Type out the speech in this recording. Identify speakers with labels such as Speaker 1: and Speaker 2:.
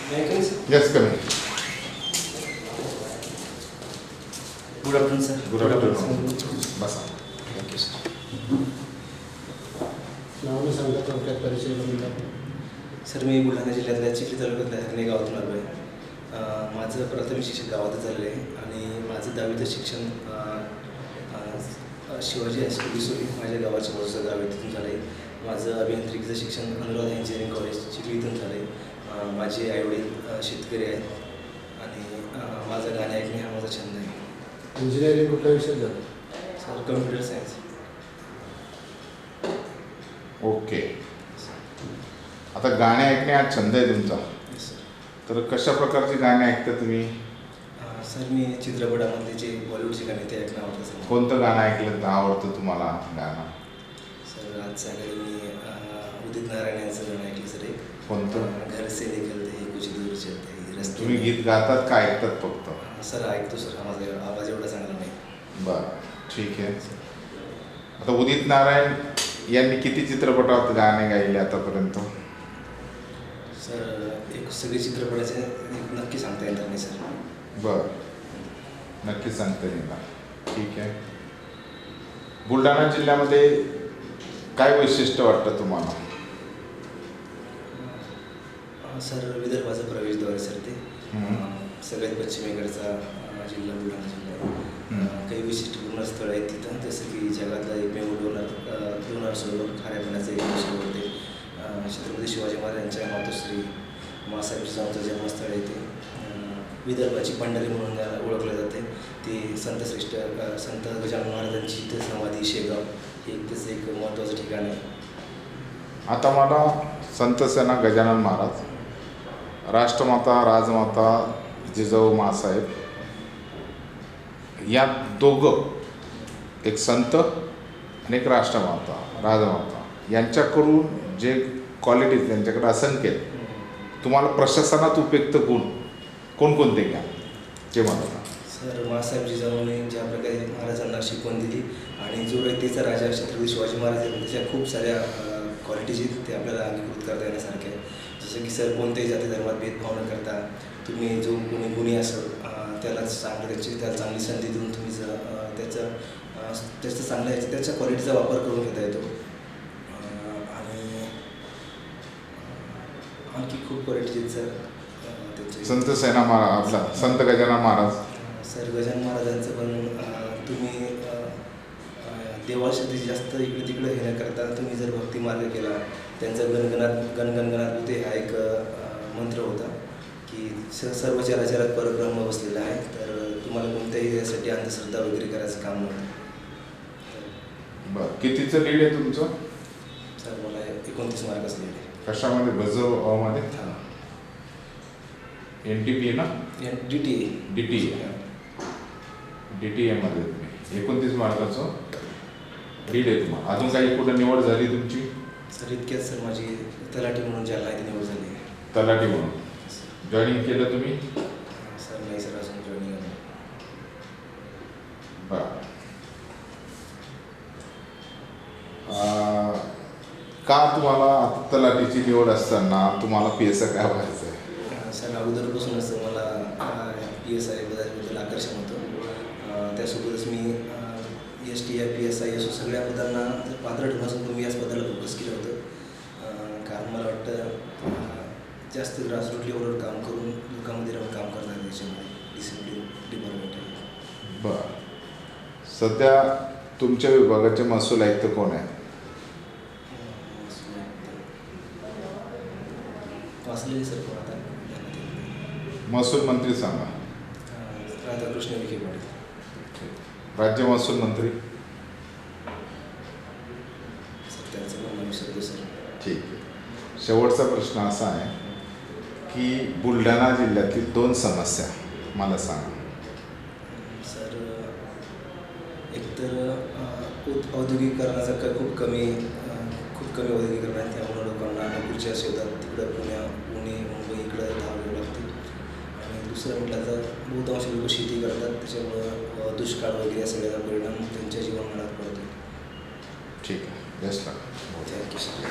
Speaker 1: Yes, come in.
Speaker 2: Good afternoon, sir.
Speaker 1: Good afternoon. बसा.
Speaker 2: Thank you, sir.
Speaker 3: नाव सांगा थोडक्यात परिचय करून द्या.
Speaker 2: सर, मी बुलढाणा जिल्ह्यातल्या चिखली तालुक्यातल्या हरणे गावातून आलो आहे. माझं प्राथमिक शिक्षण गावातच झालेलं आहे आणि माझं 10वीचं शिक्षण शिवाजी हायस्कूल विसोली माझ्या गावाच्या बाजूचं गाव आहे, तिथून झालं आहे. माझं अभियांत्रिकीचं शिक्षण अनुराधा इंजिनिअरिंग कॉलेज चिखली इथून झालं आहे. माझे आईवडील शेतकरी आहेत आणि माझा गाणे ऐकणे हा माझा छंद आहे.
Speaker 3: इंजिनिअरिंग कुठल्या विषयात झालं?
Speaker 2: Sir, computer science.
Speaker 1: ओके. आता गाणे ऐकणे हा छंद आहे तुमचा,
Speaker 2: येस सर.
Speaker 1: तर कशा प्रकारची गाणी ऐकता तुम्ही?
Speaker 2: सर, मी चित्रपटामधले जे बॉलिवूडचे गाणे ते ऐकणं आवडतं सर.
Speaker 1: कोणतं गाणं ऐकलं तर आवडतं तुम्हाला गाणं?
Speaker 2: सर, आज सकाळी मी उदित नारायण यांचं गाणं ऐकलं सर. एक
Speaker 1: कोणतं?
Speaker 2: घर से निकलते हैं कुछ दूर चलते हैं रस्ते.
Speaker 1: तुम्ही गीत गातात का ऐकतात फक्त?
Speaker 2: सर, ऐकतो सर. माझा आवाज एवढा चांगला नाही.
Speaker 1: बरं, ठीक आहे. आता उदित नारायण यांनी किती चित्रपटात गाणे गायले आतापर्यंत?
Speaker 2: सर, एक सगळे चित्रपटाचे नक्की सांगता येणार नाही सर.
Speaker 1: बरं, नक्की सांगता येईल. ठीक आहे. बुलढाणा जिल्ह्यामध्ये काय वैशिष्ट्य वाटतं तुम्हाला?
Speaker 2: सर, विदर्भाचं प्रवेशद्वार सर ते. सगळ्यात पश्चिमेकडचा जिल्हा बुलढाणा जिल्हा आहे. काही विशिष्टपूर्ण स्थळं आहेत तिथं, जसं की जगातला एकमेव लोणार सरोवर, खाऱ्या पाण्याचं एकमेव सरोवर ते. छत्रपती शिवाजी महाराजांच्या मातोश्री मासाहेब जिजाऊंचं जन्मस्थळ आहे ते. विदर्भाची पंढरी म्हणून ओळखलं जाते. ते संत गजानन महाराजांची इथं समाधी शेगाव हे त्याचं एक महत्त्वाचं ठिकाण आहे.
Speaker 1: आता मला संत सेना गजानन महाराज, राष्ट्रमाता राजमाता जिजाऊ मासाहेब या दोघं, एक संत आणि एक राष्ट्रमाता राजमाता, यांच्याकडून जे क्वालिटीज त्यांच्याकडे असंख्य आहेत. तुम्हाला प्रशासनात उपयुक्त गुण कोणकोणते घ्या जे म्हणतात?
Speaker 2: सर, मासाहेब जिजाऊने ज्या प्रकारे महाराजांना शिकवण दिली आणि जो रयतेचा राजा छत्रपती शिवाजी महाराज आहेत त्याच्या खूप साऱ्या क्वालिटीज ते आपल्याला अंगीकृत करता येण्यासारखे आहे. जसं की सर, कोणत्याही जाती धर्मात भेदभाव न करता तुम्ही जो कोणी गुणी असेल त्याला त्याला चांगली संधी देऊन तुम्ही त्याचं चांगल्या त्याच्या क्वालिटीचा वापर करून घेता येतो. आणि आणखी खूप क्वालिटीज आहेत सर त्याचे.
Speaker 1: संत सेना महाराज, आपला संत गजानन महाराज.
Speaker 2: सर, गजानन महाराजांचं पण तुम्ही देवाशी जास्त इकडे तिकडे हे न करता तुम्ही जर भक्ती मार्ग केला, त्यांचा गणगणात होते हा एक मंत्र होता की सर्व चराचरात परब्रह्म बसलेला आहे, तर तुम्हाला कोणत्याही यासाठी अंधश्रद्धा वगैरे करायचं काम नव्हतं.
Speaker 1: बरं, कितीचं लीड आहे तुमचं?
Speaker 2: सर, मला 29 मार्क असलेले.
Speaker 1: कशामध्ये? बजवमध्ये? NTP ना?
Speaker 2: DTA.
Speaker 1: DTA मध्ये तुम्ही 29 मार्काचं लीड आहे तुम्हाला. अजून काही कुठं निवड झाली तुमची?
Speaker 2: सर, इतक्यात सर माझी तलाठी म्हणून ज्याला आहे ती निवड झाली.
Speaker 1: तलाठी म्हणून जॉईनिंग केलं तुम्ही?
Speaker 2: सर, नाही सर, अजून जॉईनिंग आहे.
Speaker 1: बरं. का तुम्हाला तलाठीची निवड असताना तुम्हाला PSI काय व्हायचं आहे?
Speaker 2: सर, अगोदरपासूनच मला PSI बद्दल आकर्षण होतं. त्यासोबतच मी ST या PSI असो सगळ्या पदांना पात्र ठरण्यासून मी याच पदाला फोकस केलं होतं. कारण मला वाटतं जास्त ग्रासरूट लेवलवर काम करून लोकांमध्ये राहून काम करणार त्याच्यामुळे डिसिप्लिन डिपार्टमेंट आहे.
Speaker 1: बरं. सध्या तुमच्या विभागाचे महसूल आयुक्त कोण आहे?
Speaker 2: वाचलेले सर कोण आता?
Speaker 1: महसूल मंत्री सांगा.
Speaker 2: राधाकृष्ण विखे पाटील.
Speaker 1: राज्य महसूल मंत्री?
Speaker 2: सर, त्यांचं पण नाव विसरतो सर.
Speaker 1: ठीक आहे. शेवटचा प्रश्न असा आहे की बुलढाणा जिल्ह्यातील 2 समस्या मला सांगा.
Speaker 2: सर, एकतर औद्योगिकरणाचा खूप कमी औद्योगिकरण आहे, त्यामुळे लोकांना नोकरीच्या शोधात तिकडं पुणे मुंबई इकडं धावावे लागते. आणि दुसरं म्हटलं तर बहुतांश लोक शेती करतात, त्याच्यामुळं दुष्काळ वगैरे या सगळ्याचा परिणाम त्यांच्या जीवनमानात पडतो.
Speaker 1: ठीक आहे. Best luck.
Speaker 2: Thank you sir.